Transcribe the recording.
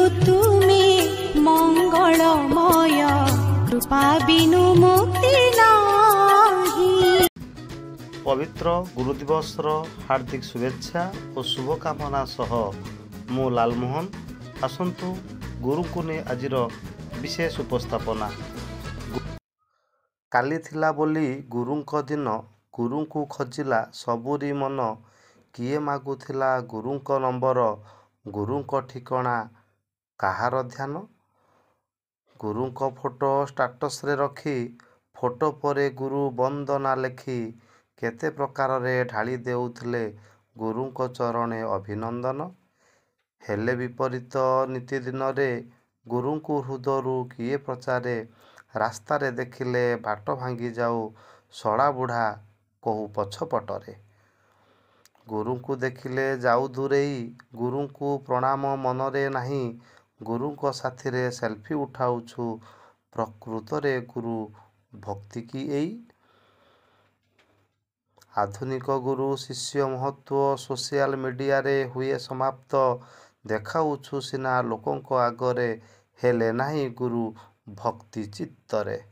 तुमे मंगलमय कृपा बिनु मुक्ति नाही। पवित्र गुरुदिवसर हार्दिक शुभेच्छा और शुभकामना सह मु लालमोहन। आसंतु गुरु को ने आजिर विशेष उपस्थापना। काली थिला बोली गुरुंक दिन, गुरु को खोजिला सबुरी मन। किए मागुथिला गुरुंक नंबर, गुरुंक ठिकଣା काहार ध्यान। गुरुंक फोटो स्टाटस रे रखी, फोटो परे गुरु वंदना लेखि केते प्रकार रे ढाली देउथिले गुरुंक चरणे अभिनंदन। हेले विपरीत नीति दिन रे गुरुंकु हृदयरू किए प्रचारे। रास्ता रे देखिले बाट भांगी जाऊ सड़ा बुढ़ा कहू पछपटरे। गुरुंकु देखिले जाऊ दूरेई, गुरुंकु प्रणाम मनरे नाही। गुरुंक साथी रे सेल्फी उठाउछु, प्रकृतरे गुरु भक्ति की एई। आधुनिक गुरु शिष्य महत्व सोशल मीडिया रे हुए समाप्त। देखाउछु सिना लोकंक आगरे, हेले नाही गुरु भक्ति चित्तरे।